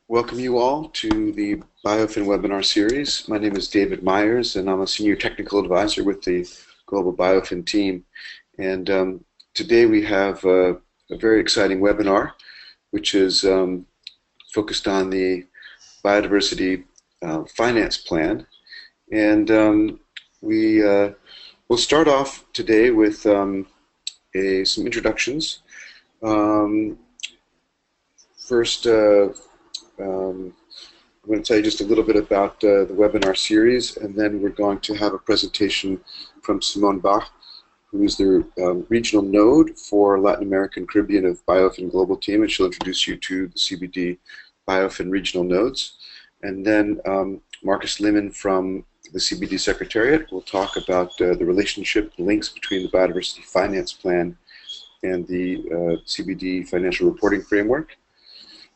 Welcome you all to the BIOFIN webinar series. My name is David Myers and I'm a Senior Technical Advisor with the Global BIOFIN team. And today we have a very exciting webinar which is focused on the Biodiversity Finance Plan. And we'll start off today with some introductions. First, I'm going to tell you just a little bit about the webinar series, and then we're going to have a presentation from Simone Bach, who is the regional node for Latin American Caribbean of BIOFIN Global Team, and she'll introduce you to the CBD BIOFIN regional nodes. And then Marcus Limon from the CBD Secretariat will talk about the relationship, the links between the Biodiversity Finance Plan and the CBD Financial Reporting Framework.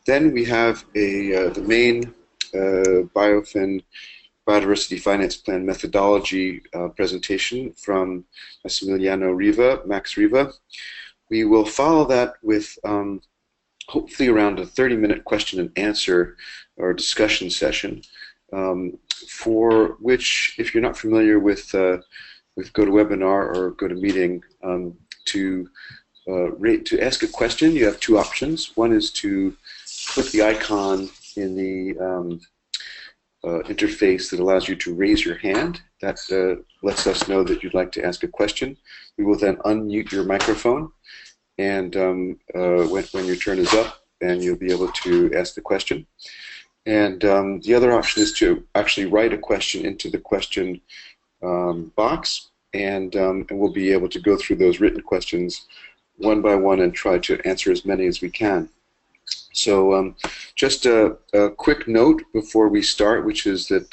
Then we have the main BIOFIN Biodiversity Finance Plan methodology presentation from Max Riva. We will follow that with hopefully around a 30-minute question and answer or discussion session, for which, if you're not familiar with GoToWebinar or GoToMeeting, to ask a question, you have two options. One is to click the icon in the interface that allows you to raise your hand. That lets us know that you'd like to ask a question. We will then unmute your microphone, and when your turn is up, and you'll be able to ask the question. And the other option is to actually write a question into the question box, and we'll be able to go through those written questions one by one and try to answer as many as we can. So just a quick note before we start, which is that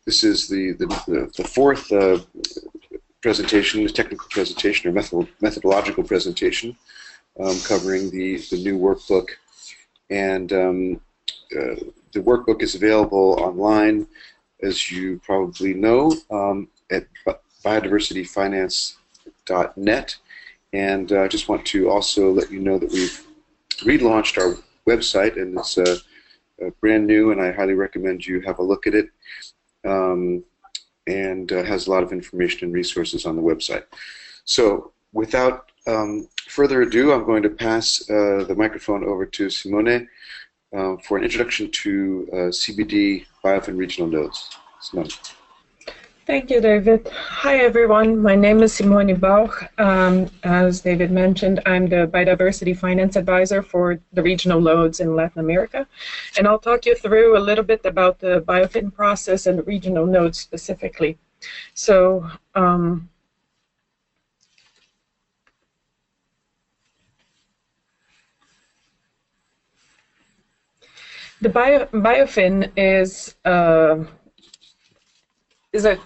this is the fourth presentation, the technical presentation or methodological presentation covering the new workbook. And the workbook is available online, as you probably know, at biodiversityfinance.net. And I just want to also let you know that we've relaunched our website, and it's brand new, and I highly recommend you have a look at it, and has a lot of information and resources on the website. So without further ado, I'm going to pass the microphone over to Simone for an introduction to CBD BIOFIN regional nodes. Simone. Thank you, David. Hi, everyone. My name is Simone Bach. As David mentioned, I'm the Biodiversity Finance Advisor for the regional nodes in Latin America. And I'll talk you through a little bit about the BIOFIN process and the regional nodes specifically. So, the BIOFIN is an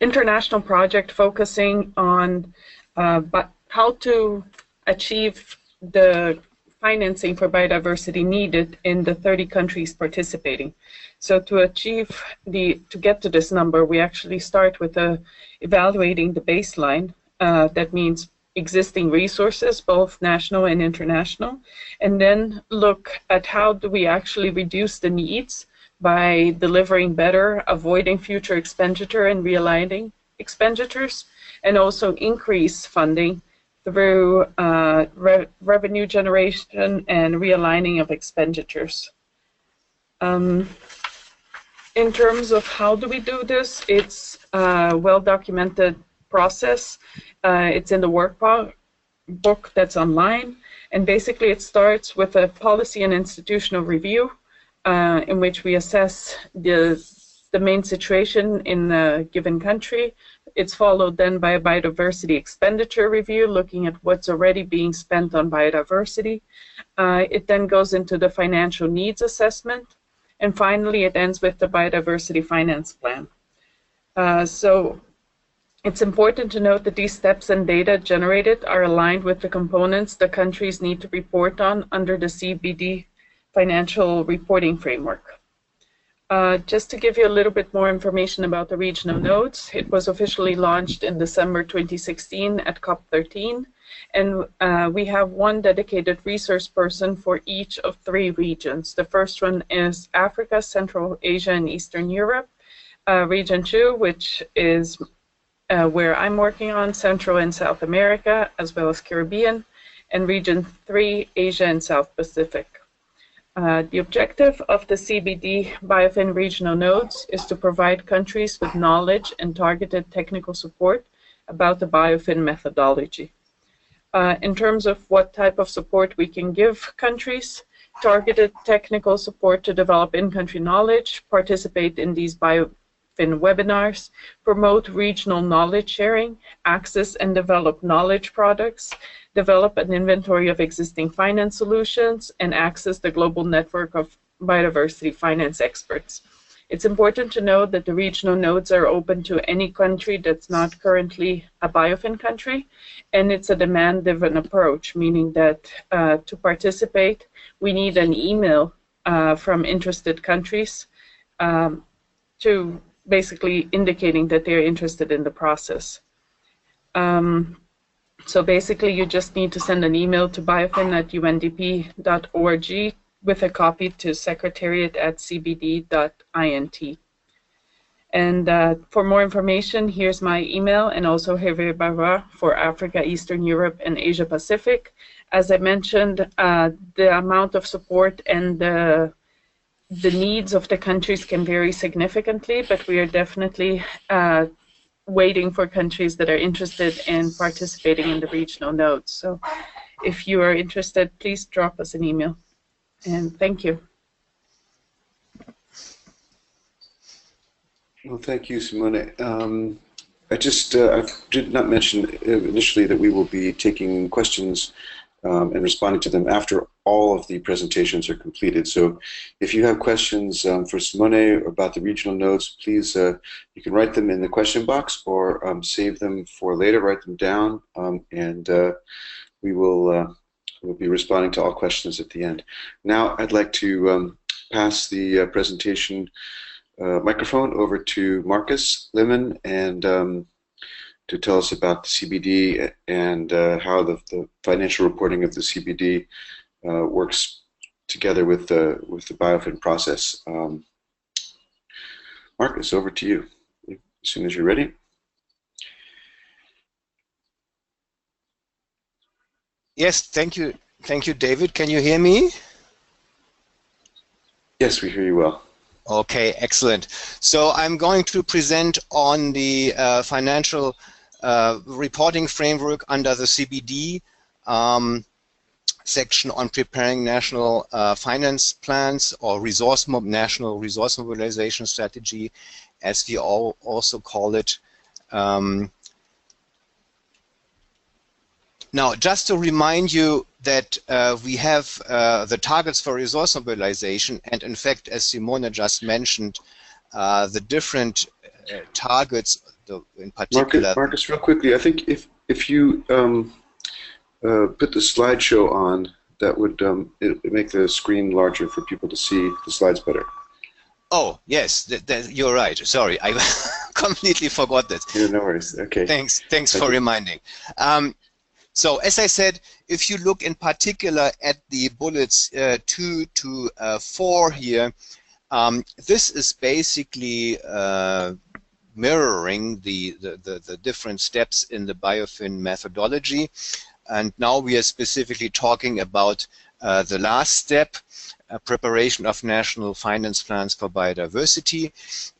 international project focusing on how to achieve the financing for biodiversity needed in the 30 countries participating. So to get to this number, we actually start with evaluating the baseline. That means existing resources, both national and international, and then look at how do we actually reduce the needs by delivering better, avoiding future expenditure and realigning expenditures, and also increase funding through revenue generation and realigning of expenditures. In terms of how do we do this, it's a well-documented process. It's in the workbook that's online, and basically it starts with a policy and institutional review, in which we assess the main situation in a given country. It's followed then by a biodiversity expenditure review, looking at what's already being spent on biodiversity. It then goes into the financial needs assessment, and finally it ends with the Biodiversity Finance Plan. So it's important to note that these steps and data generated are aligned with the components the countries need to report on under the CBD Financial Reporting Framework. Just to give you a little bit more information about the regional nodes, it was officially launched in December 2016 at COP13, and we have one dedicated resource person for each of 3 regions. The first one is Africa, Central Asia, and Eastern Europe. Region 2, which is where I'm working on, Central and South America, as well as Caribbean, and Region 3, Asia and South Pacific. The objective of the CBD BIOFIN regional nodes is to provide countries with knowledge and targeted technical support about the BIOFIN methodology. In terms of what type of support we can give countries, targeted technical support to develop in-country knowledge, participate in these BIOFIN webinars, promote regional knowledge sharing, access and develop knowledge products, develop an inventory of existing finance solutions, and access the global network of biodiversity finance experts. It's important to know that the regional nodes are open to any country that's not currently a BIOFIN country, and it's a demand-driven approach, meaning that to participate, we need an email from interested countries to basically indicating that they're interested in the process. So basically, you just need to send an email to biofin@undp.org with a copy to secretariat@cbd.int. And for more information, here's my email, and also Hervé Barra for Africa, Eastern Europe, and Asia Pacific. As I mentioned, the amount of support and the needs of the countries can vary significantly, but we are definitely waiting for countries that are interested in participating in the regional nodes. So if you are interested, please drop us an email. And thank you. Well, thank you, Simone. I did not mention initially that we will be taking questions and responding to them after all of the presentations are completed. So if you have questions for Simone about the regional nodes, please, you can write them in the question box or save them for later, write them down, and we will we'll be responding to all questions at the end. Now I'd like to pass the presentation microphone over to Marcus Lemon and to tell us about the CBD and how the financial reporting of the CBD works together with the BIOFIN process. Marcus, over to you. As soon as you're ready. Yes, thank you, David. Can you hear me? Yes, we hear you well. Okay, excellent. So I'm going to present on the financial reporting framework under the CBD section on preparing national finance plans or national resource mobilization strategy, as we also call it. Now, just to remind you that we have the targets for resource mobilization, and in fact, as Simone just mentioned, the different targets, in particular. Marcus, real quickly, I think if you put the slideshow on, that would make the screen larger for people to see the slides better. Oh, yes, you're right. Sorry, I completely forgot that. Yeah, no worries. Okay. Thanks for reminding. So, as I said, if you look in particular at the bullets 2 to 4 here, this is basically mirroring the different steps in the BIOFIN methodology. And now we are specifically talking about the last step, preparation of national finance plans for biodiversity.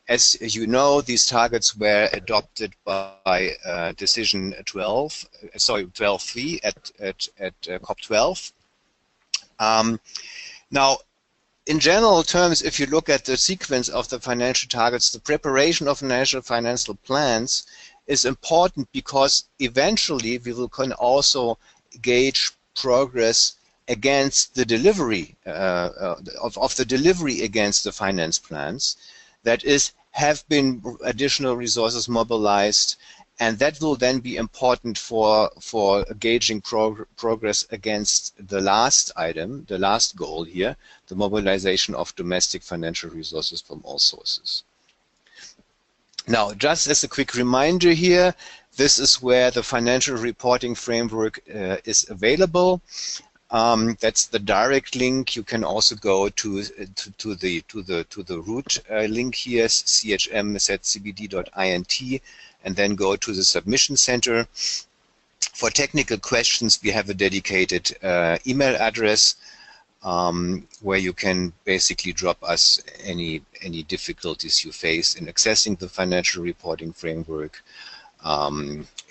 As you know, these targets were adopted by decision 12.3 at COP12. Now, in general terms, if you look at the sequence of the financial targets, the preparation of national financial plans is important because eventually we can also gauge progress against the delivery of the delivery against the finance plans. That is, have been additional resources mobilized, and that will then be important for gauging progress against the last item, the last goal here, the mobilization of domestic financial resources from all sources. Now, just as a quick reminder here, This is where the financial reporting framework is available. That's the direct link. You can also go to the root link here, chm@cbd.int, and then go to the submission center. For technical questions, we have a dedicated email address where you can basically drop us any difficulties you face in accessing the financial reporting framework,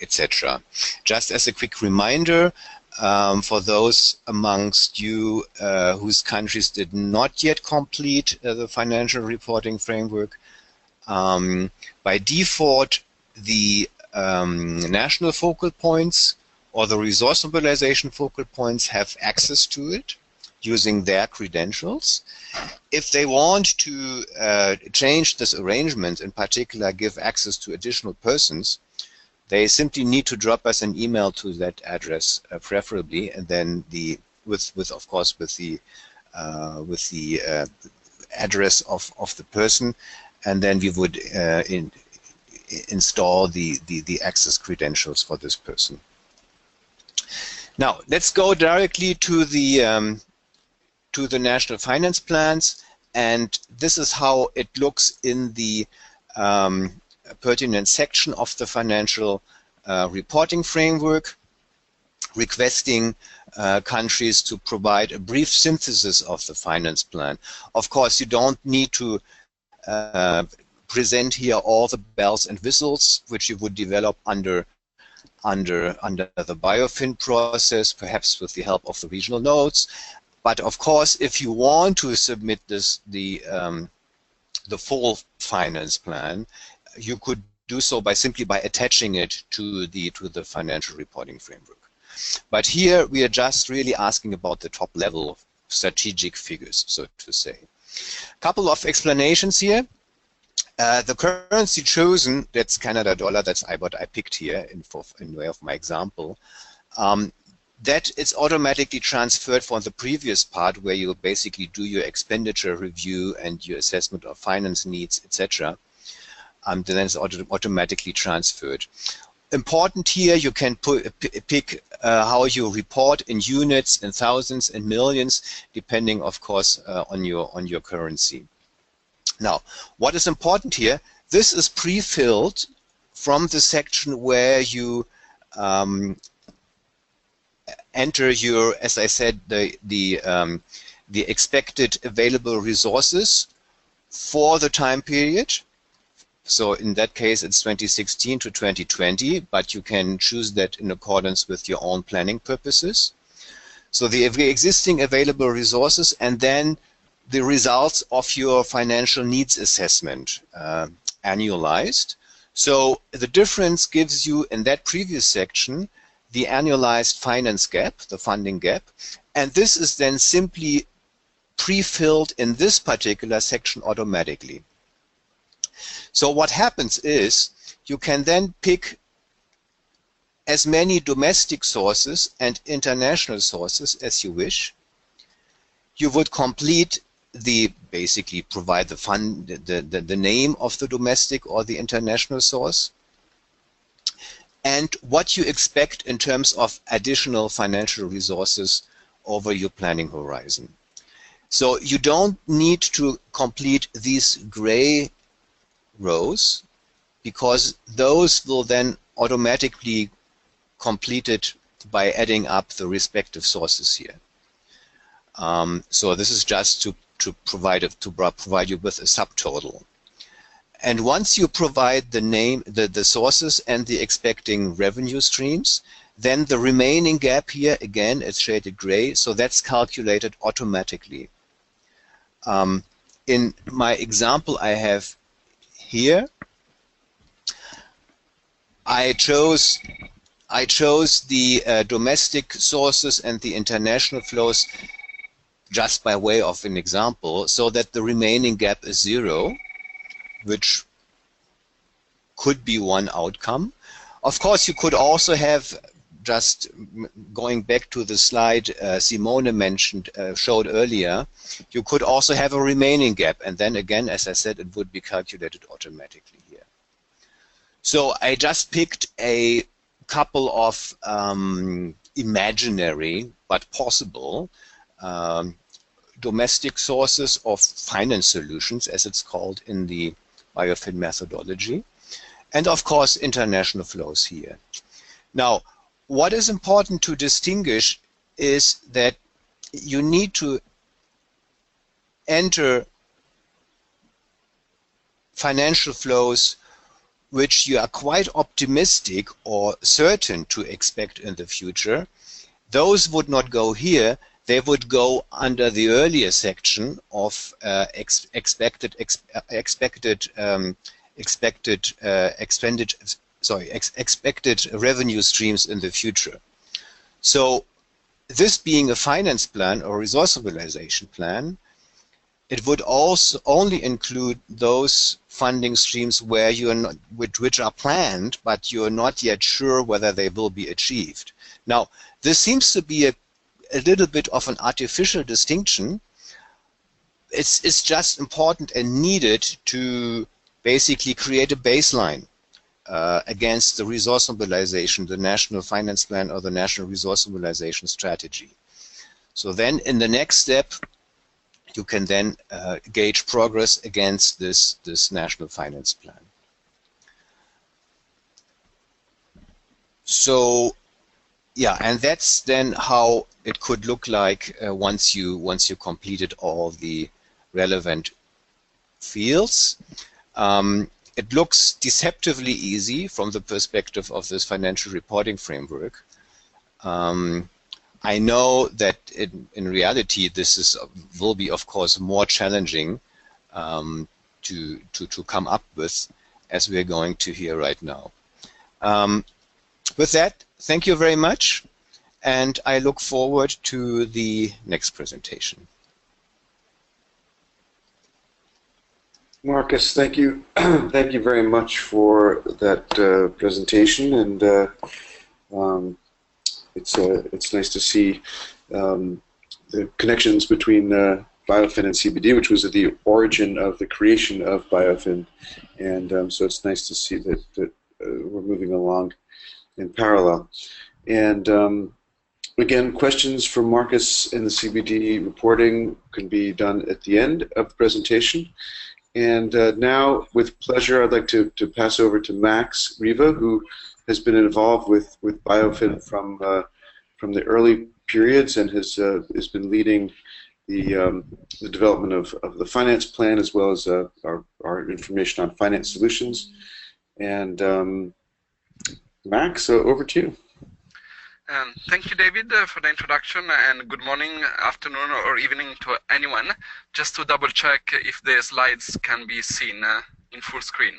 etc. Just as a quick reminder, for those amongst you whose countries did not yet complete the financial reporting framework, by default, the national focal points or the resource mobilization focal points have access to it using their credentials. If they want to change this arrangement, in particular give access to additional persons, they simply need to drop us an email to that address, preferably, and then of course with the address of the person, and then we would install the access credentials for this person. Now let's go directly to the national finance plans, and this is how it looks in the pertinent section of the financial reporting framework, requesting countries to provide a brief synthesis of the finance plan. Of course, you don't need to present here all the bells and whistles which you would develop under the BIOFIN process, perhaps with the help of the regional notes. But of course, if you want to submit the full finance plan, you could do so simply by attaching it to the financial reporting framework. But here we are just really asking about the top level of strategic figures, so to say. A couple of explanations here. The currency chosen, that's Canada dollar, that's what I picked here in way of my example. That is automatically transferred from the previous part where you basically do your expenditure review and your assessment of finance needs, etc. Then it's automatically transferred. Important here, you can pick how you report in units, in thousands, and millions, depending, of course, on your currency. Now, what is important here? This is pre-filled from the section where you enter your, as I said, the expected available resources for the time period. So in that case, it's 2016 to 2020, but you can choose that in accordance with your own planning purposes. So the existing available resources, and then the results of your financial needs assessment, annualized. So the difference gives you, in that previous section, the annualized finance gap, the funding gap, and this is then simply pre-filled in this particular section automatically. So what happens is you can then pick as many domestic sources and international sources as you wish. You would complete basically provide the name of the domestic or the international source, and what you expect in terms of additional financial resources over your planning horizon. So you don't need to complete these gray rows, because those will then automatically complete it by adding up the respective sources here. So this is just to provide you with a subtotal. And once you provide the name, the sources and the expecting revenue streams, then the remaining gap here, again, it's shaded gray, so that's calculated automatically. In my example I have here, I chose the domestic sources and the international flows just by way of an example, so that the remaining gap is 0, which could be one outcome. Of course, you could also have, just going back to the slide Simone mentioned, showed earlier, you could also have a remaining gap, and then again, as I said, it would be calculated automatically here. So I just picked a couple of imaginary but possible domestic sources of finance solutions, as it's called in the BIOFIN methodology, and of course international flows here. Now, what is important to distinguish is that you need to enter financial flows which you are quite optimistic or certain to expect in the future. Those would not go here. They would go under the earlier section of expected revenue streams in the future. So this being a finance plan or resource mobilization plan, it would also only include those funding streams where you're not, which are planned, but you're not yet sure whether they will be achieved. Now, this seems to be a little bit of an artificial distinction. It's just important and needed to basically create a baseline against the resource mobilization, the national finance plan or the national resource mobilization strategy. So then in the next step, you can then gauge progress against this national finance plan. So yeah, and that's then how it could look like once you completed all the relevant fields. It looks deceptively easy from the perspective of this financial reporting framework. I know that in reality this will be, of course, more challenging to come up with, as we're going to hear right now. With that, thank you very much, and I look forward to the next presentation. Marcus, thank you. Thank you very much for that presentation, and it's nice to see the connections between BIOFIN and CBD, which was at the origin of the creation of BIOFIN, and so it's nice to see that we're moving along in parallel. And again, questions for Marcus in the CBD reporting can be done at the end of the presentation. And now, with pleasure, I'd like to pass over to Max Riva, who has been involved with BIOFIN from the early periods and has been leading the development of the finance plan, as well as our information on finance solutions. And Max, over to you. Thank you, David, for the introduction, and good morning, afternoon, or evening to anyone. Just to double check if the slides can be seen in full screen.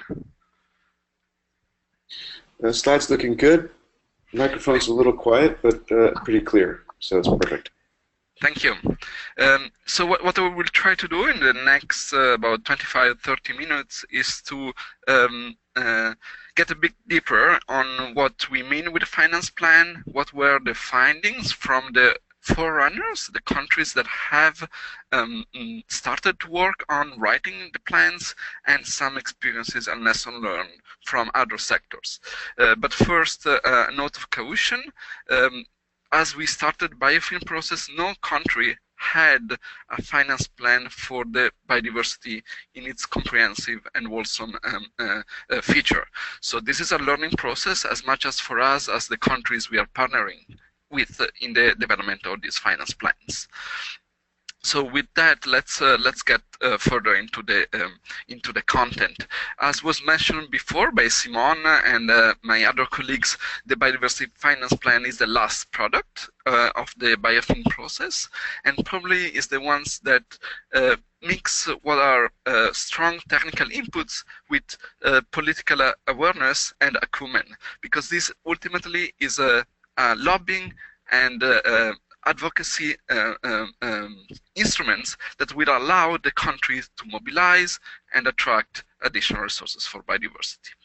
The slides looking good. Microphone's a little quiet, but pretty clear, so it's perfect. Thank you. So what we will try to do in the next about 25-30 minutes is to get a bit deeper on what we mean with the finance plan, what were the findings from the forerunners, the countries that have started to work on writing the plans, and some experiences and lessons learned from other sectors. But first, a note of caution. As we started BIOFIN process, no country had a finance plan for the biodiversity in its comprehensive and wholesome feature. So this is a learning process as much as for us as the countries we are partnering with in the development of these finance plans. So with that, let's get further into the content. As was mentioned before by Simon and my other colleagues, the Biodiversity Finance Plan is the last product of the BIOFIN process, and probably is the ones that mix what are strong technical inputs with political awareness and acumen, because this ultimately is a lobbying and advocacy instruments that will allow the countries to mobilize and attract additional resources for biodiversity.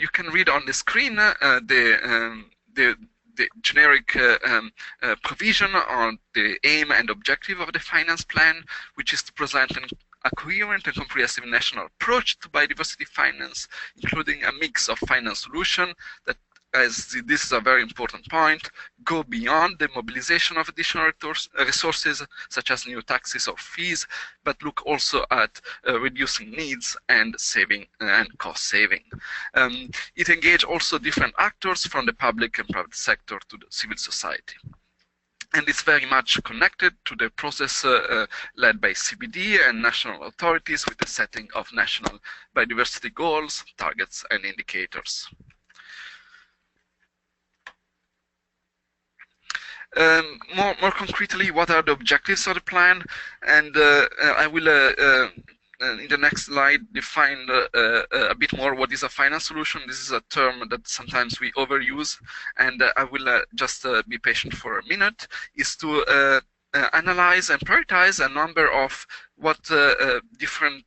You can read on the screen the generic provision on the aim and objective of the finance plan, which is to present a coherent and comprehensive national approach to biodiversity finance, including a mix of finance solutions that, as this is a very important point, go beyond the mobilization of additional resources, such as new taxes or fees, but look also at reducing needs and saving and cost saving. It engaged also different actors from the public and private sector to the civil society. And it's very much connected to the process led by CBD and national authorities with the setting of national biodiversity goals, targets, and indicators. More concretely, what are the objectives of the plan? And I will, in the next slide, define a bit more what is a finance solution. This is a term that sometimes we overuse, and I will just be patient for a minute, is to analyze and prioritize a number of what different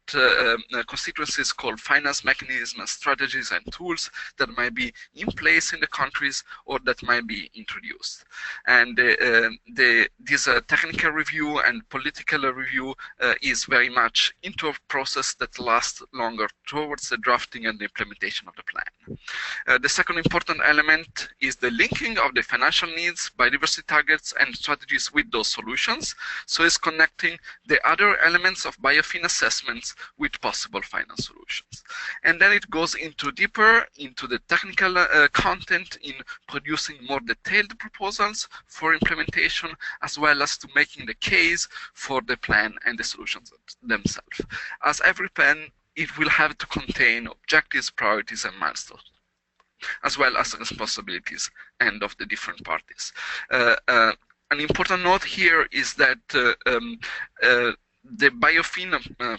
constituencies call finance mechanisms, strategies, and tools that might be in place in the countries or that might be introduced. And this technical review and political review is very much into a process that lasts longer towards the drafting and the implementation of the plan. The second important element is the linking of the financial needs, biodiversity targets, and strategies with those solutions. So it's connecting the other elements of BIOFIN assessments with possible finance solutions. And then it goes into deeper into the technical content in producing more detailed proposals for implementation, as well as to making the case for the plan and the solutions themselves. As every plan, it will have to contain objectives, priorities, and milestones, as well as responsibilities and of the different parties. An important note here is that the BIOFIN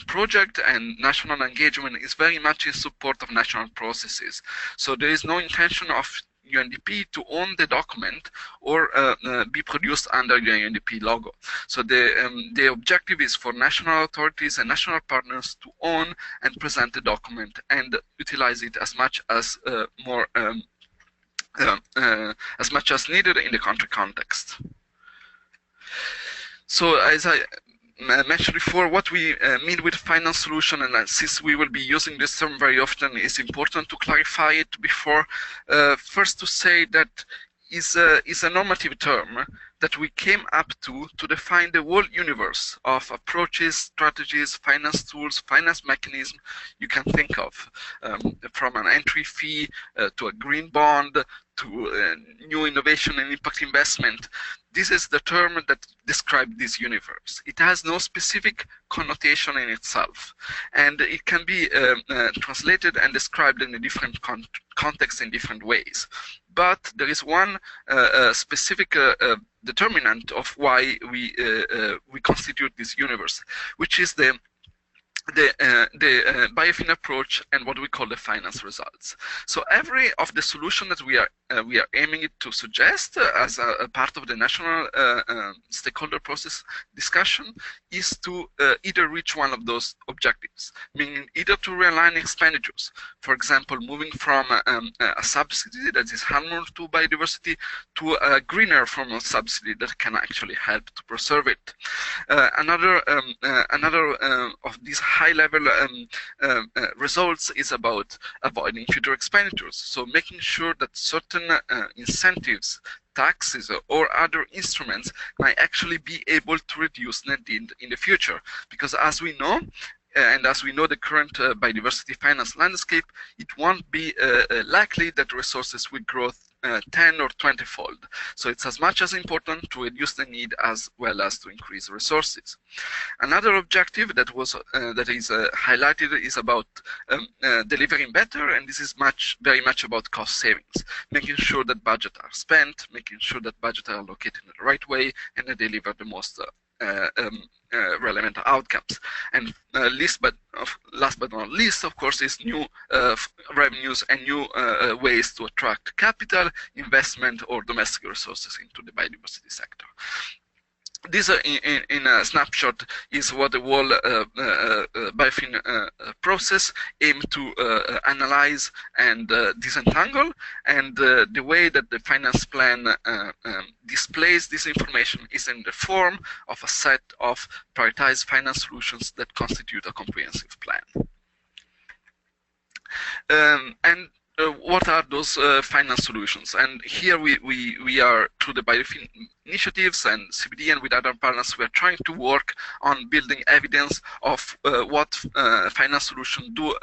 project and national engagement is very much in support of national processes. So there is no intention of UNDP to own the document or be produced under the UNDP logo. So the objective is for national authorities and national partners to own and present the document and utilize it as much as as much as needed in the country context. So as I mentioned before, what we mean with finance solution, and since we will be using this term very often, it's important to clarify it before. First, to say that is a normative term that we came up to define the whole universe of approaches, strategies, finance tools, finance mechanisms you can think of, from an entry fee to a green bond to new innovation and impact investment. This is the term that describes this universe. It has no specific connotation in itself, and it can be translated and described in a different context in different ways. But there is one specific determinant of why we constitute this universe, which is the BIOFIN approach and what we call the finance results. So every of the solution that we are aiming to suggest as a part of the national stakeholder process discussion is to either reach one of those objectives, meaning either to realign expenditures, for example, moving from a subsidy that is harmful to biodiversity to a greener form of subsidy that can actually help to preserve it. Another of these high-level results is about avoiding future expenditures. So making sure that certain incentives, taxes, or other instruments might actually be able to reduce net need in the future. Because as we know, and as we know the current biodiversity finance landscape, it won't be likely that resources will grow 10 or 20-fold. So it's as much as important to reduce the need as well as to increase resources. Another objective that is highlighted is about delivering better, and this is very much about cost savings, making sure that budgets are spent, making sure that budgets are allocated in the right way, and they deliver the most relevant outcomes. And last but not least, of course, is new revenues and new ways to attract capital, investment, or domestic resources into the biodiversity sector. This, in a snapshot, is what the whole BIOFIN process aims to analyze and disentangle, and the way that the finance plan displays this information is in the form of a set of prioritized finance solutions that constitute a comprehensive plan. What are those finance solutions? And here we are, through the BIOFIN initiatives and CBD and with other partners, we are trying to work on building evidence of what finance solutions do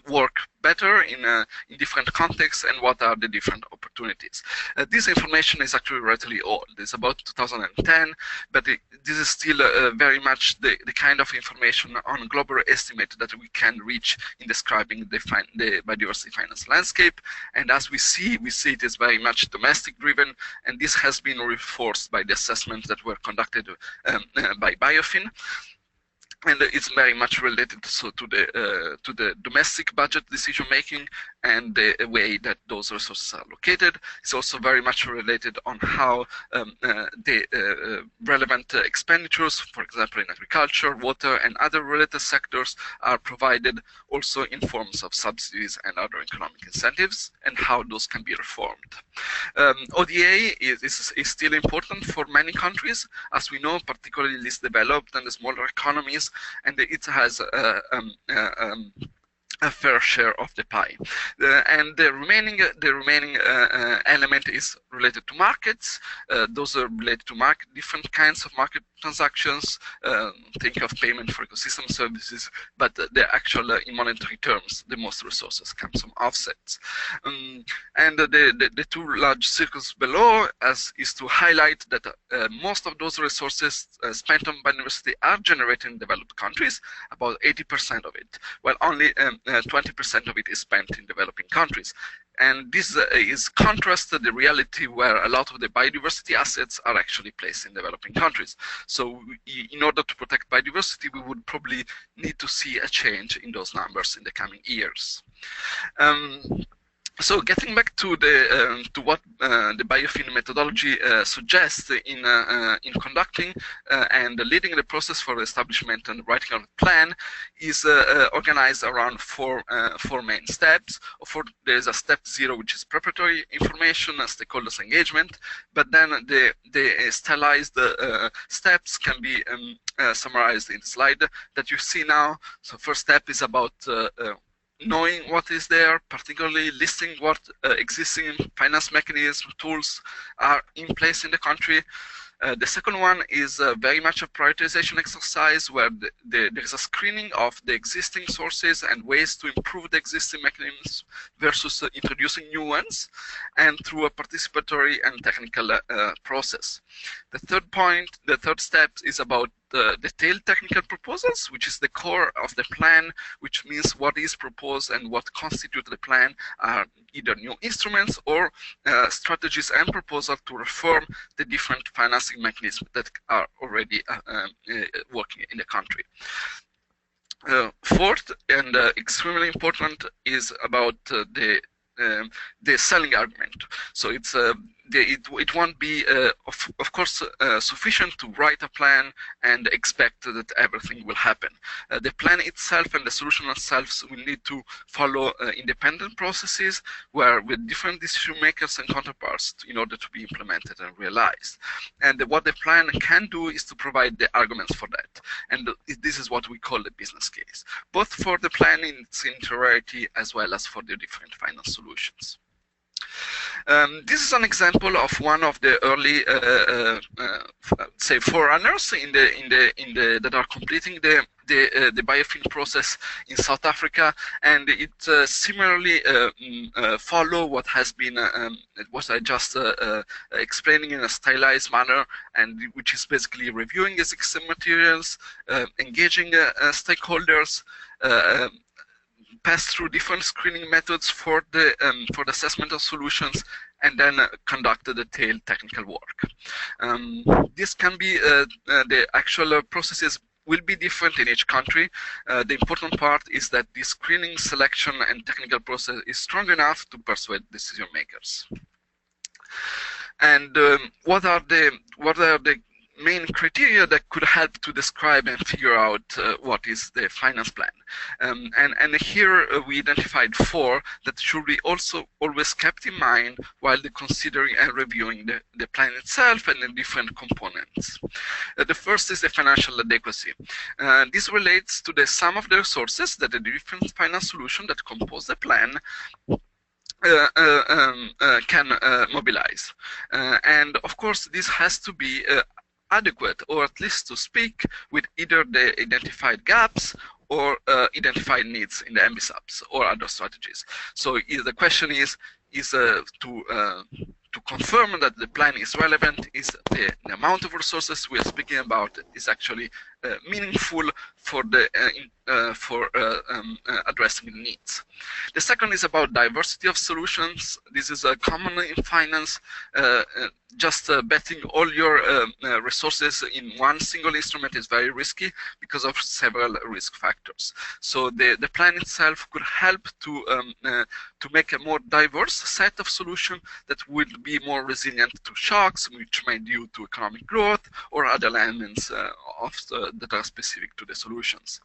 work better in different contexts and what are the different opportunities. This information is actually relatively old. It's about 2010, but this is still very much the kind of information on global estimate that we can reach in describing the biodiversity finance landscape. And as we see it is very much domestic driven, and this has been reinforced by the assessments that were conducted by BIOFIN. And it's very much related to the domestic budget decision making and the way that those resources are located. It's also very much related on how the relevant expenditures, for example in agriculture, water, and other related sectors, are provided also in forms of subsidies and other economic incentives, and how those can be reformed. ODA is still important for many countries, as we know, particularly least developed and the smaller economies, and it has a fair share of the pie. And the remaining element is related to markets. Those are related to different kinds of market transactions. Think of payment for ecosystem services, but the actual, in monetary terms, the most resources come from offsets. And the two large circles below is to highlight that most of those resources spent on biodiversity are generated in developed countries, about 80% of it, while only 20% of it is spent in developing countries. And this is contrast to the reality where a lot of the biodiversity assets are actually placed in developing countries. So in order to protect biodiversity, we would probably need to see a change in those numbers in the coming years. So getting back to what the BIOFIN methodology suggests in conducting and leading the process for the establishment and writing of the plan is organized around four main steps. There's a step 0, which is preparatory information and stakeholders engagement, but then the stylized steps can be summarized in the slide that you see now. So first step is about knowing what is there, particularly listing what existing finance mechanisms, tools are in place in the country. The second one is very much a prioritization exercise where there is a screening of the existing sources and ways to improve the existing mechanisms versus introducing new ones, and through a participatory and technical process. The third step is about the detailed technical proposals, which is the core of the plan, which means what is proposed and what constitutes the plan are either new instruments or strategies and proposals to reform the different financing mechanisms that are already working in the country. Fourth, and extremely important, is about the selling argument. So it's it won't be, of course, sufficient to write a plan and expect that everything will happen. The plan itself and the solution itself will need to follow independent processes where with different decision makers and counterparts in order to be implemented and realized. And what the plan can do is to provide the arguments for that. And this is what we call the business case, both for the plan in its entirety as well as for the different finance solutions. This is an example of one of the early, say, forerunners that are completing the BIOFIN process in South Africa, and it similarly follow what has been what I just explaining in a stylized manner, and which is basically reviewing existing materials, engaging stakeholders, pass through different screening methods for the assessment of solutions, and then conduct the detailed technical work. This can be the actual processes will be different in each country. The important part is that the screening, selection, and technical process is strong enough to persuade decision makers. And what are the main criteria that could help to describe and figure out what is the finance plan. And here we identified 4 that should be also always kept in mind while considering and reviewing the plan itself and the different components. The first is the financial adequacy. This relates to the sum of the resources that the different finance solutions that compose the plan can mobilize. And of course, this has to be adequate, or at least to speak with either the identified gaps or identified needs in the MBSAPs or other strategies. So the question is to confirm that the plan is relevant, is the amount of resources we are speaking about is actually meaningful for the addressing the needs. The second is about diversity of solutions. This is common in finance. Just betting all your resources in one single instrument is very risky because of several risk factors. So the plan itself could help to make a more diverse set of solutions that would be more resilient to shocks, which may be due to economic growth or other elements that are specific to the solutions.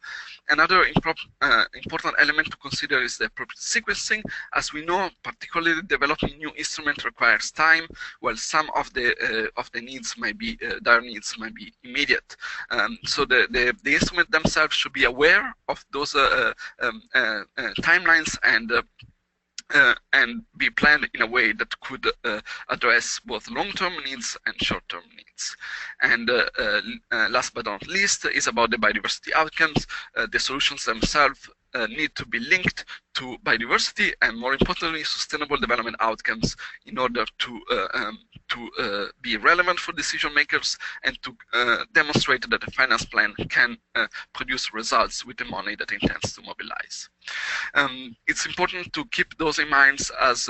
Another important element to consider is the appropriate sequencing. As we know, particularly developing new instruments requires time, while some of the needs may be dire needs might be immediate. So the instruments themselves should be aware of those timelines and be planned in a way that could address both long-term needs and short-term needs. And last but not least is about the biodiversity outcomes. The solutions themselves need to be linked to biodiversity and, more importantly, sustainable development outcomes in order to be relevant for decision makers and to demonstrate that the finance plan can produce results with the money that it intends to mobilize. It's important to keep those in mind as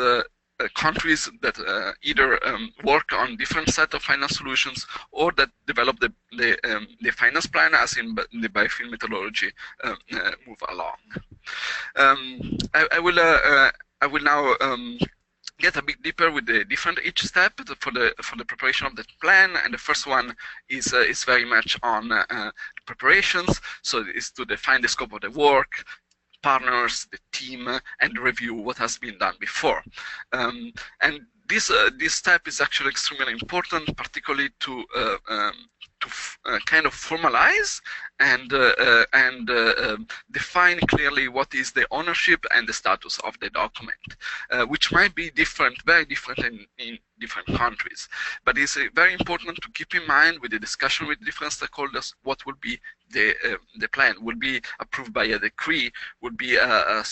countries that either work on different set of finance solutions or that develop the finance plan, as in the BIOFIN methodology, move along. I will now get a bit deeper with the different each step for the preparation of the plan, and the first one is very much on preparations. So it's to define the scope of the work, partners, the team, and review what has been done before. And this step is actually extremely important, particularly to kind of formalize and define clearly what is the ownership and the status of the document, which might be different, very different in different countries. But it's very important to keep in mind with the discussion with different stakeholders what will be the plan. Will be approved by a decree, will be a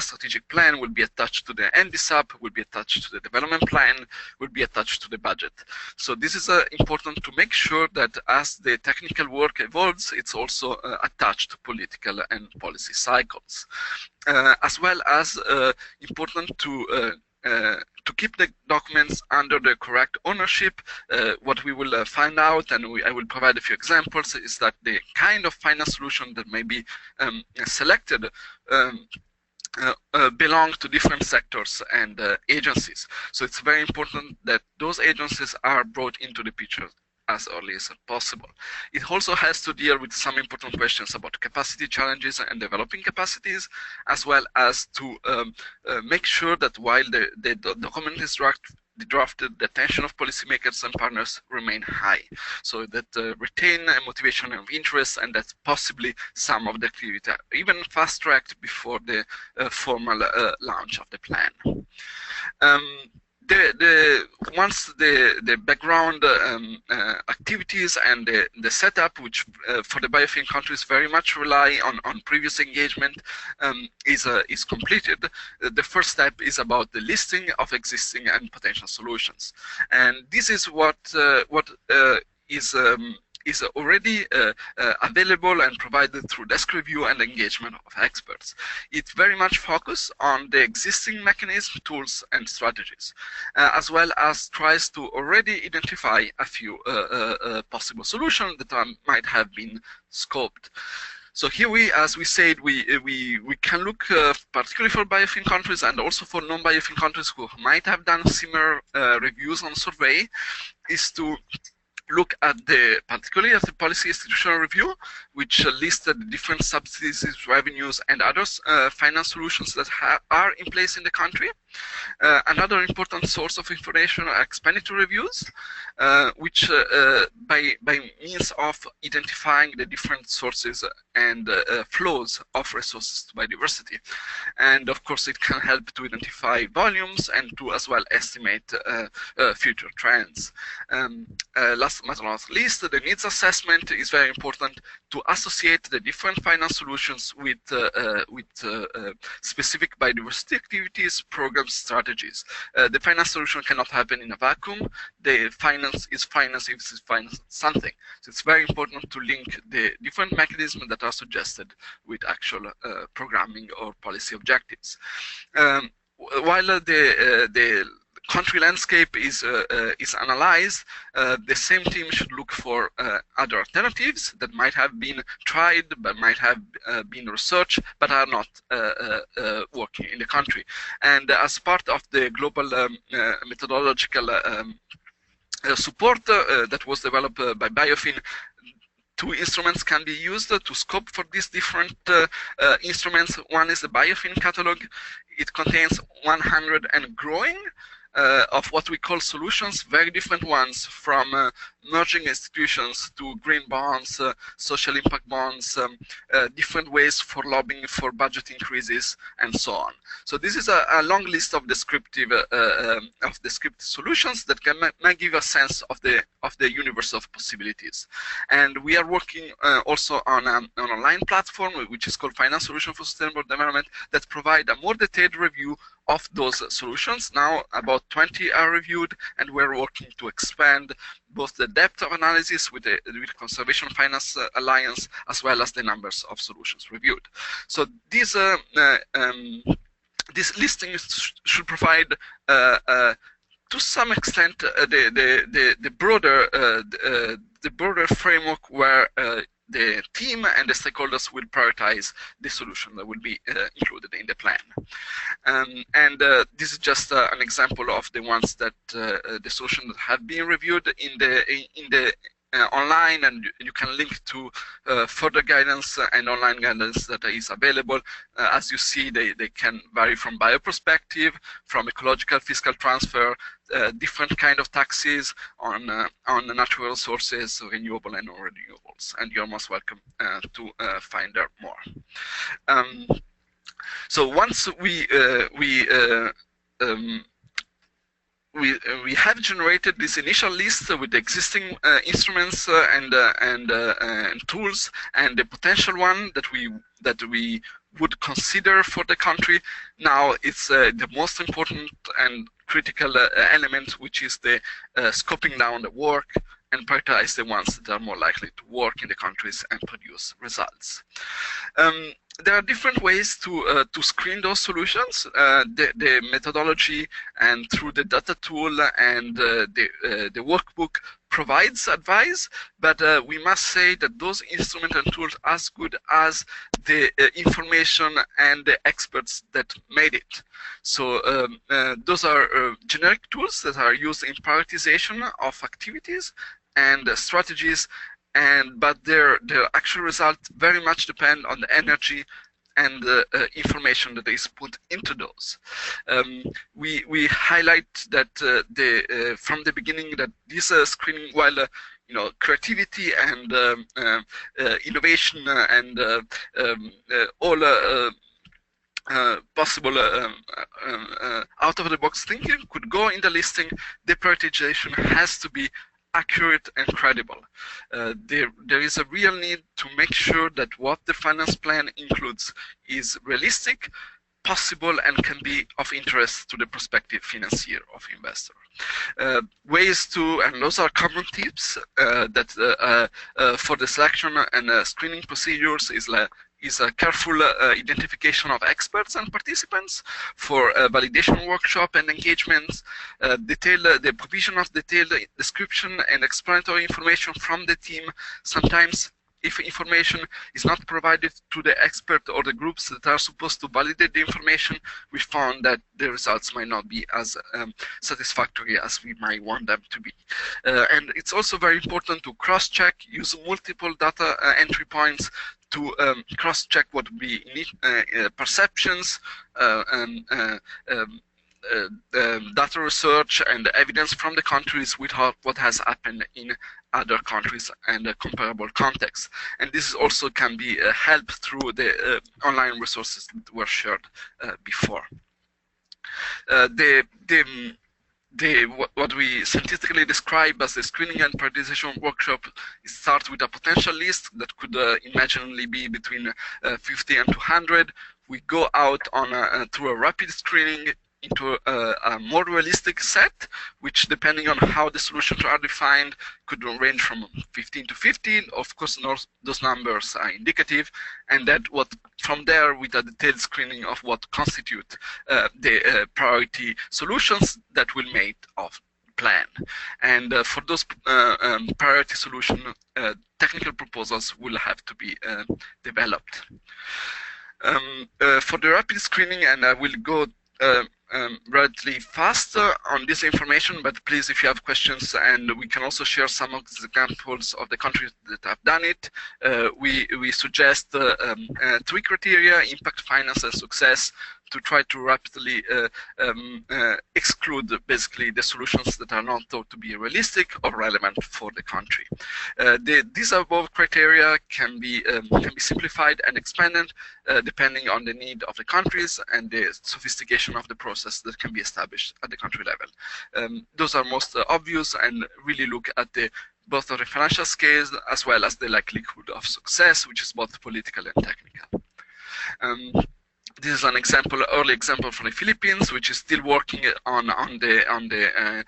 strategic plan, will be attached to the NDSAP, will be attached to the development plan, will be attached to the budget. So this is important to make sure that as the technical work evolves, it's also attached to political and policy cycles. As well as important to keep the documents under the correct ownership. What we will find out, and I will provide a few examples, is that the kind of finance solution that may be selected belong to different sectors and agencies. So it's very important that those agencies are brought into the picture as early as possible. It also has to deal with some important questions about capacity challenges and developing capacities, as well as to make sure that while the document is drafted, the attention of policymakers and partners remain high, so that retain motivation and interest, and that possibly some of the activity are even fast-tracked before the formal launch of the plan. Once the background activities and the setup, which for the BIOFIN countries very much rely on previous engagement, is completed, the first step is about the listing of existing and potential solutions, and this is what is already available and provided through desk review and engagement of experts. It very much focuses on the existing mechanisms, tools, and strategies, as well as tries to already identify a few possible solutions that might have been scoped. So here as we said, we can look particularly for BIOFIN countries and also for non-BIOFIN countries who might have done similar reviews on survey, is to look at particularly at the policy institutional review, which listed the different subsidies, revenues, and other finance solutions that are in place in the country. Another important source of information are expenditure reviews, which by means of identifying the different sources and flows of resources to biodiversity. And of course, it can help to identify volumes and to as well estimate future trends. Last but not least, the needs assessment is very important to associate the different finance solutions with specific biodiversity activities, programs, strategies. The finance solution cannot happen in a vacuum. The finance is finance if it's finance something. So it's very important to link the different mechanisms that are suggested with actual programming or policy objectives. While the country landscape is analyzed, the same team should look for other alternatives that might have been tried, but might have been researched, but are not working in the country. And as part of the global methodological support that was developed by BIOFIN, two instruments can be used to scope for these different instruments. One is the BIOFIN catalog. It contains 100 and growing of what we call solutions, very different ones, from merging institutions to green bonds, social impact bonds, different ways for lobbying for budget increases, and so on. So this is a long list of descriptive solutions that might give a sense of the universe of possibilities. And we are working also on an online platform which is called Finance Solution for Sustainable Development that provide a more detailed review of those solutions. Now about 20 are reviewed, and we're working to expand both the depth of analysis with the Conservation Finance Alliance, as well as the numbers of solutions reviewed. So these listing should provide to some extent the broader framework where the team and the stakeholders will prioritize the solution that will be included in the plan. This is just an example of the ones that the solutions that have been reviewed in the online, and you can link to further guidance and online guidance that is available. As you see, they can vary from bioperspective, from ecological fiscal transfer, different kind of taxes on natural resources, renewable and non-renewables. And you're most welcome to find out more. So once we have generated this initial list with the existing instruments and tools, and the potential one that we would consider for the country. Now it's the most important and critical element, which is the scoping down the work and prioritize the ones that are more likely to work in the countries and produce results. There are different ways to screen those solutions. The methodology and through the data tool and the workbook provides advice, but we must say that those instruments and tools are as good as the information and the experts that made it. So those are generic tools that are used in prioritization of activities and strategies, but their actual results very much depend on the energy and the information that is put into those. We highlight that from the beginning that this screening, while creativity and innovation and all possible out-of-the-box thinking could go in the listing, the prioritization has to be accurate and credible. There is a real need to make sure that what the finance plan includes is realistic, possible, and can be of interest to the prospective financier of investor. Ways to, and those are common tips that for the selection and screening procedures is a careful identification of experts and participants, for validation workshop and engagements, the provision of detailed description and explanatory information from the team, sometimes if information is not provided to the expert or the groups that are supposed to validate the information, we found that the results might not be as satisfactory as we might want them to be. And it's also very important to cross-check, use multiple data entry points to cross-check what would be perceptions, data research and evidence from the countries with what has happened in other countries and a comparable context. And this also can be helped through the online resources that were shared before. What we synthetically describe as the screening and prioritization workshop starts with a potential list that could imaginably be between 50 and 200. We go out on through a rapid screening into a more realistic set, which, depending on how the solutions are defined, could range from 15 to 50. Of course, those numbers are indicative, and that from there, with a detailed screening of what constitute the priority solutions that will make of plan. And for those priority solutions, technical proposals will have to be developed. For the rapid screening, and I will go relatively faster on this information, but please, if you have questions, and we can also share some of the examples of the countries that have done it, we suggest 3 criteria: impact, finance, and success, to try to rapidly exclude basically the solutions that are not thought to be realistic or relevant for the country. These above criteria can be simplified and expanded depending on the need of the countries and the sophistication of the process that can be established at the country level. Those are most obvious and really look at both of the financial scales as well as the likelihood of success, which is both political and technical. This is an example, early example from the Philippines, which is still working on the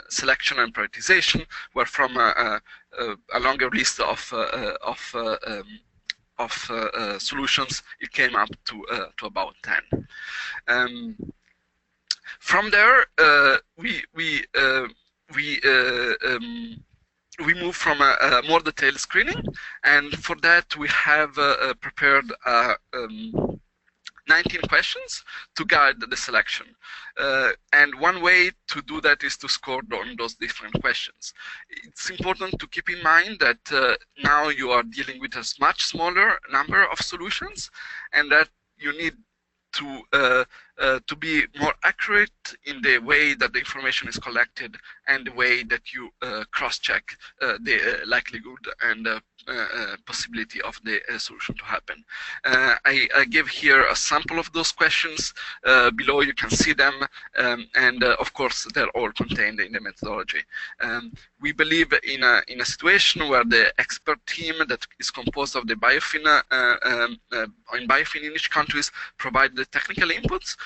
selection and prioritization, where from a longer list of solutions, it came up to about 10. From there, we move from a more detailed screening, and for that we have prepared 19 questions to guide the selection. And one way to do that is to score on those different questions. It's important to keep in mind that now you are dealing with a much smaller number of solutions, and that you need to be more accurate in the way that the information is collected and the way that you cross-check the likelihood and possibility of the solution to happen. I give here a sample of those questions. Below you can see them, and of course they're all contained in the methodology. We believe in a situation where the expert team that is composed of the BIOFIN in BIOFIN in each countries provide the technical inputs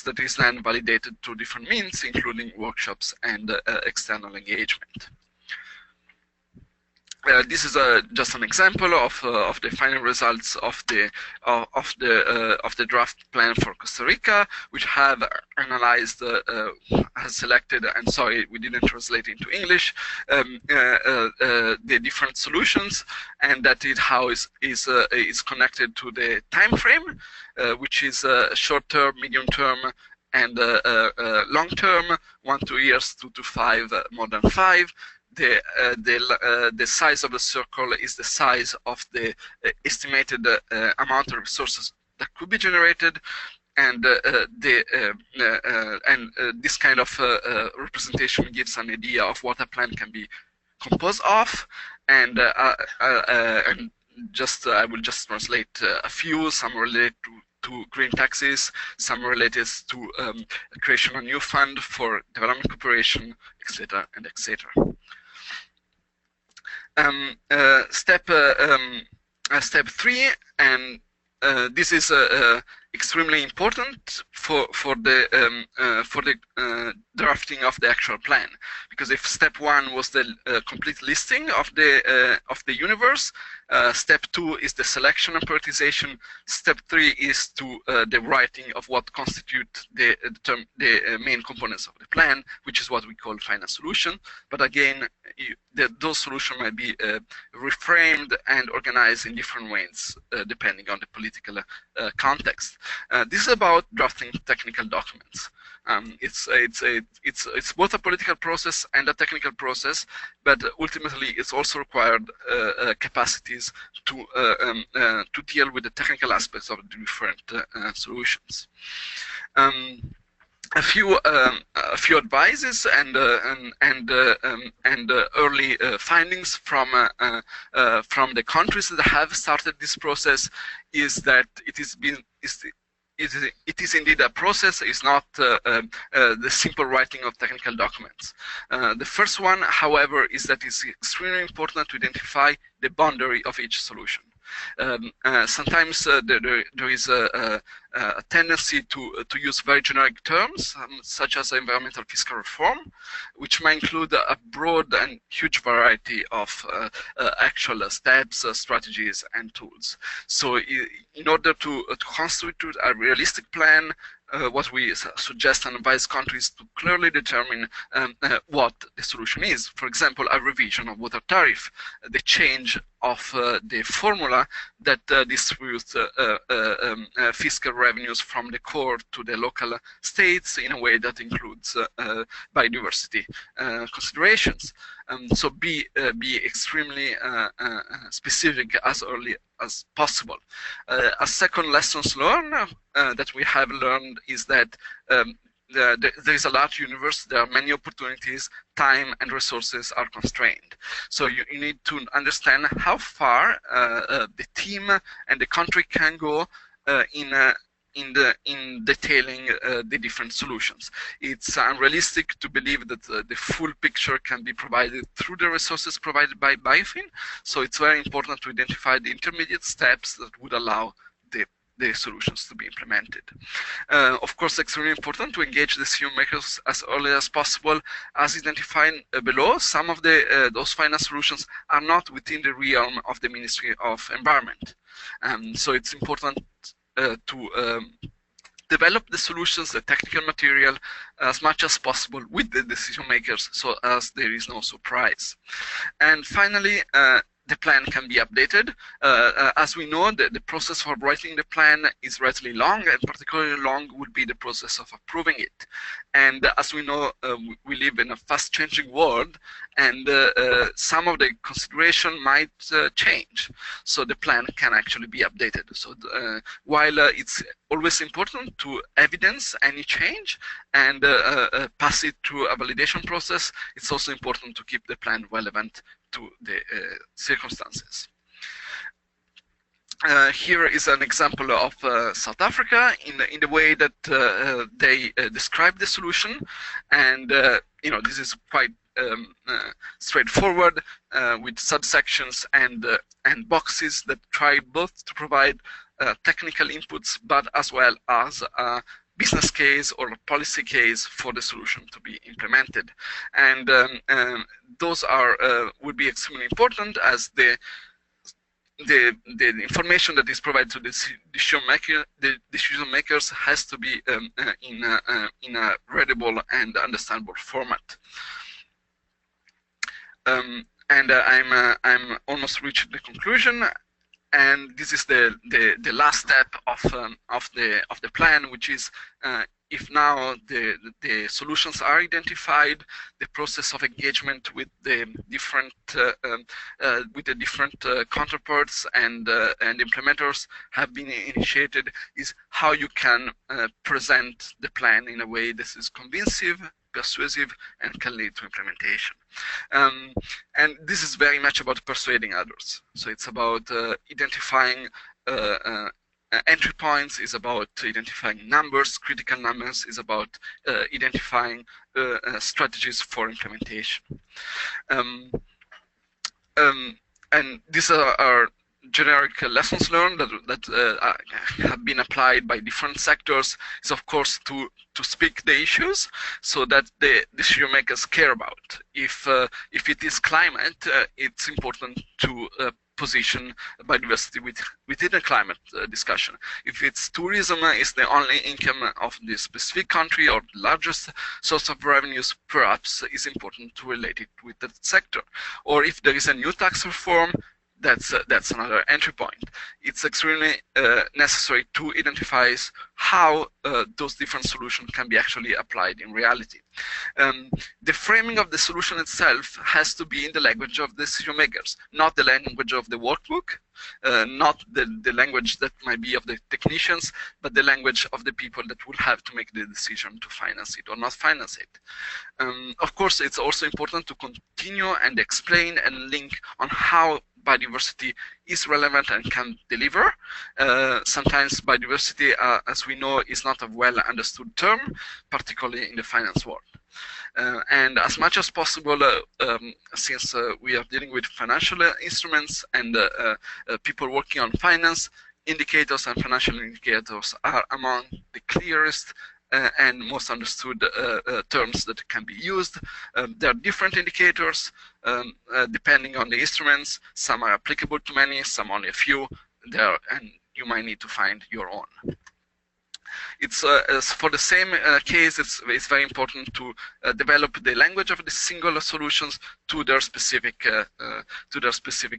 that is then validated through different means, including workshops and external engagement. This is just an example of the final results of the draft plan for Costa Rica, which have analyzed, has selected, and sorry, we didn't translate into English, the different solutions, and that how is connected to the time frame, which is short-term, medium-term, and long-term, 1 to 2 years, 2 to 5, more than 5. The size of the circle is the size of the estimated amount of resources that could be generated, and this kind of representation gives an idea of what a plan can be composed of, and I will just translate a few. Some relate to green taxes, some related to creation of a new fund for development cooperation, etc., and etc. Step 3, and this is extremely important for the drafting of the actual plan, because if step 1 was the complete listing of the universe, step 2 is the selection and prioritization. Step 3 is the writing of what constitute the main components of the plan, which is what we call final solution. But again, those solutions might be reframed and organized in different ways depending on the political context. This is about drafting technical documents. It's both a political process and a technical process, but ultimately it's also required capacities to deal with the technical aspects of the different solutions. A few advices and early findings from the countries that have started this process is that it is indeed a process. It's not the simple writing of technical documents. The first one, however, is that it's extremely important to identify the boundary of each solution. Sometimes there is a tendency to use very generic terms, such as environmental fiscal reform, which might include a broad and huge variety of actual steps, strategies, and tools. So in order to constitute a realistic plan, what we suggest and advise countries to clearly determine what the solution is. For example, a revision of water tariff, the change of the formula that distributes fiscal revenues from the core to the local states in a way that includes biodiversity considerations. So be extremely specific as early as possible. A second lessons learned that we have learned is that there is a large universe, there are many opportunities, time and resources are constrained. So you need to understand how far the team and the country can go in detailing the different solutions. It's unrealistic to believe that the full picture can be provided through the resources provided by BIOFIN, so it's very important to identify the intermediate steps that would allow the solutions to be implemented. Of course, extremely important to engage the decision makers as early as possible. As identified below, some of those finance solutions are not within the realm of the Ministry of Environment. So it's important to develop the solutions, the technical material, as much as possible with the decision makers, so as there is no surprise. And finally, the plan can be updated. As we know, the process for writing the plan is relatively long, and particularly long would be the process of approving it. And as we know, we live in a fast-changing world, and some of the consideration might change. So the plan can actually be updated. So while it's always important to evidence any change and pass it through a validation process, it's also important to keep the plan relevant to the circumstances. Here is an example of South Africa in the way that they describe the solution, and this is quite straightforward with subsections and boxes that try both to provide technical inputs, but as well as business case or a policy case for the solution to be implemented. And those would be extremely important, as the information that is provided to the decision makers has to be in a readable and understandable format. And I'm almost reached the conclusion. And this is the last step of the plan, which is if now the solutions are identified, the process of engagement with the different counterparts and implementers have been initiated, is how you can present the plan in a way that is convincing, persuasive, and can lead to implementation. And this is very much about persuading others. So it's about identifying entry points, is about identifying numbers, critical numbers, is about identifying strategies for implementation. And these are generic lessons learned that have been applied by different sectors is, of course, to speak the issues so that the decision makers care about. If it is climate, it's important to position biodiversity within a climate discussion. If it's tourism is the only income of the specific country or the largest source of revenues, perhaps it's important to relate it with that sector. Or if there is a new tax reform, that's another entry point. It's extremely necessary to identify how those different solutions can be actually applied in reality. The framing of the solution itself has to be in the language of the decision makers, not the language of the workbook, not the language that might be of the technicians, but the language of the people that will have to make the decision to finance it or not finance it. Of course, it's also important to continue and explain and link on how biodiversity is relevant and can deliver. Sometimes biodiversity, as we know, is not a well understood term, particularly in the finance world. And as much as possible, since we are dealing with financial instruments and people working on finance, indicators and financial indicators are among the clearest and most understood terms that can be used. There are different indicators depending on the instruments. Some are applicable to many, some only a few. And you might need to find your own. It's for the same case. It's very important to develop the language of the singular solutions to their specific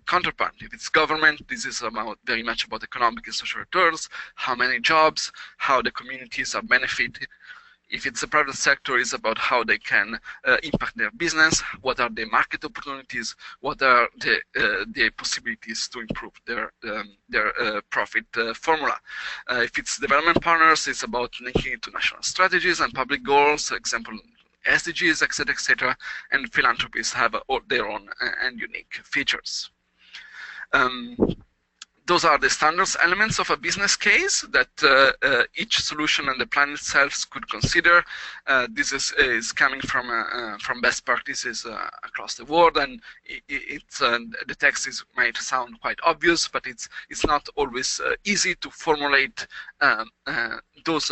counterpart. If it's government, this is very much about economic and social returns, how many jobs, how the communities are benefited. If it's the private sector, it's about how they can impact their business, what are the market opportunities, what are the possibilities to improve their profit formula. If it's development partners, it's about linking it to national strategies and public goals, example, SDGs, etc., etc. And philanthropies have their own and unique features. Those are the standards elements of a business case that each solution and the plan itself could consider. This is coming from best practices across the world, and the text might sound quite obvious, but it's not always easy to formulate those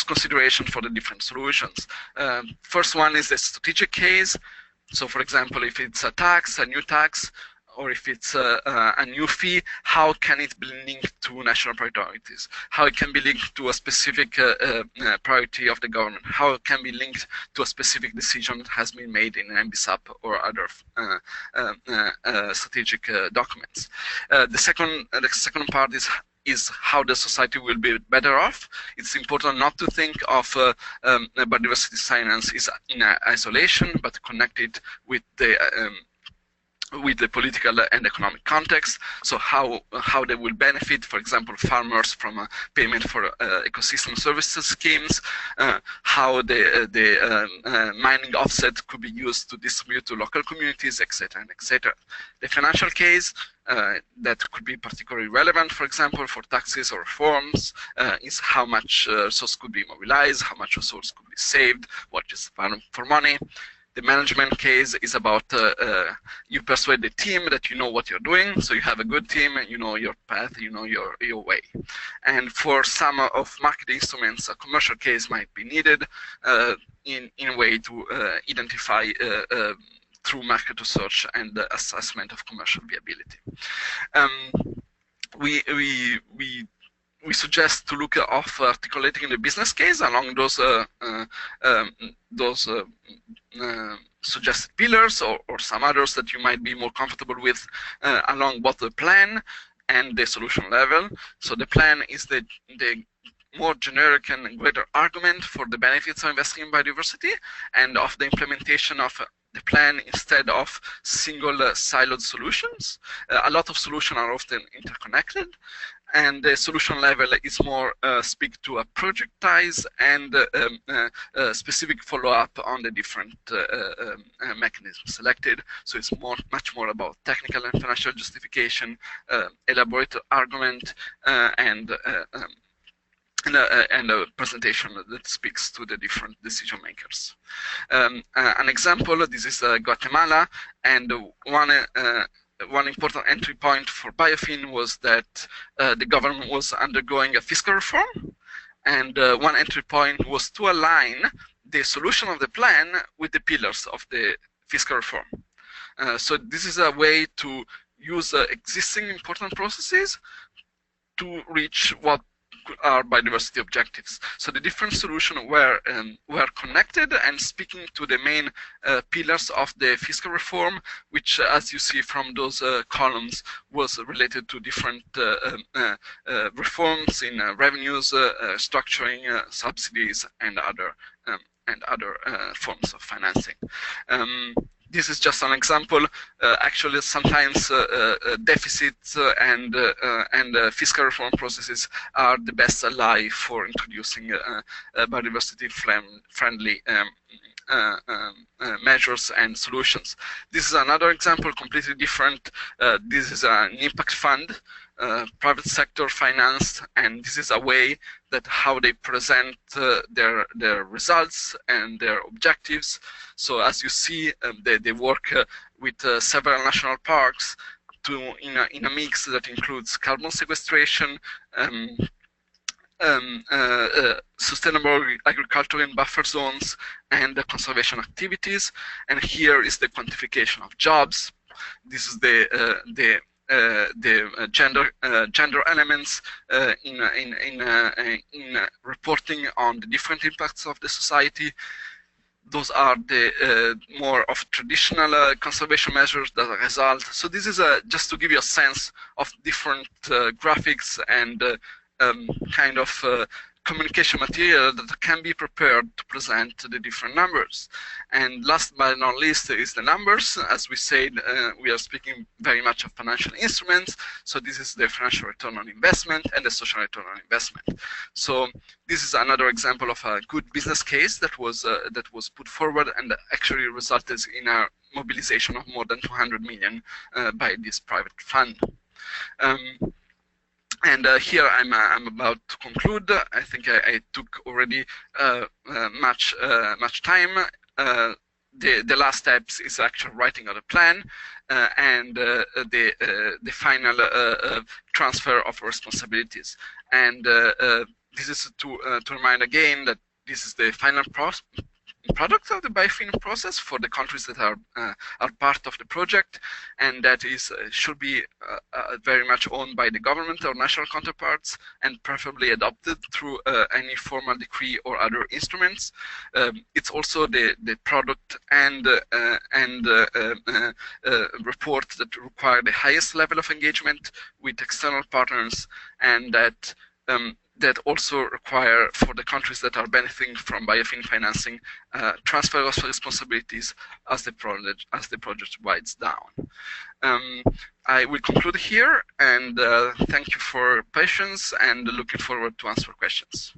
considerations for the different solutions. First one is the strategic case. So, for example, if it's a tax, a new tax, or if it's a new fee, how can it be linked to national priorities? How it can be linked to a specific priority of the government? How it can be linked to a specific decision that has been made in an MBSAP or other strategic documents? The second part is how the society will be better off. It's important not to think of biodiversity finance is in isolation, but connected with the political and economic context. So how they will benefit, for example, farmers from a payment for ecosystem services schemes, how the mining offset could be used to distribute to local communities, etc., and etc. The financial case that could be particularly relevant, for example, for taxes or reforms, is how much resource could be mobilized, how much resource could be saved, what is value for money. The management case is about you persuade the team that you know what you're doing, so you have a good team and you know your path, you know your way. And for some of market instruments, a commercial case might be needed in a way to identify through market research and the assessment of commercial viability. We suggest to look at articulating the business case along those suggested pillars or some others that you might be more comfortable with along both the plan and the solution level. So the plan is the more generic and greater argument for the benefits of investing in biodiversity and of the implementation of the plan instead of single siloed solutions. A lot of solutions are often interconnected, and the solution level is more speak to a prioritize and specific follow-up on the different mechanisms selected. So it's much more about technical and financial justification, elaborate argument, and a presentation that speaks to the different decision makers. An example, this is Guatemala, and one one important entry point for BIOFIN was that the government was undergoing a fiscal reform, and one entry point was to align the solution of the plan with the pillars of the fiscal reform. So this is a way to use existing important processes to reach what are biodiversity objectives. So the different solutions were connected and speaking to the main pillars of the fiscal reform, which, as you see from those columns, was related to different reforms in revenues, structuring, subsidies, and other forms of financing. This is just an example. Actually, sometimes deficits and fiscal reform processes are the best ally for introducing biodiversity-friendly measures and solutions. This is another example, completely different. This is an impact fund, private sector financed, and this is a way that how they present their results and their objectives. So as you see, they work with several national parks in a mix that includes carbon sequestration, sustainable agriculture in buffer zones, and the conservation activities. And here is the quantification of jobs. This is the gender elements in reporting on the different impacts of the society. Those are the more of traditional conservation measures that are result. So this is just to give you a sense of different graphics and kind of communication material that can be prepared to present the different numbers. And last but not least is the numbers. As we said, we are speaking very much of financial instruments. So this is the financial return on investment and the social return on investment. So this is another example of a good business case that was put forward and actually resulted in a mobilization of more than 200 million by this private fund. And here I'm about to conclude. I think I took already much time. The last steps is actually writing out a plan and the final transfer of responsibilities. And this is to remind again that this is the final product of the BIOFIN process for the countries that are part of the project, and that is should be very much owned by the government or national counterparts, and preferably adopted through any formal decree or other instruments. It's also the product and report that require the highest level of engagement with external partners, and that that also require for the countries that are benefiting from BIOFIN financing transfer of responsibilities as the project winds down. I will conclude here, and thank you for patience, and looking forward to answer questions.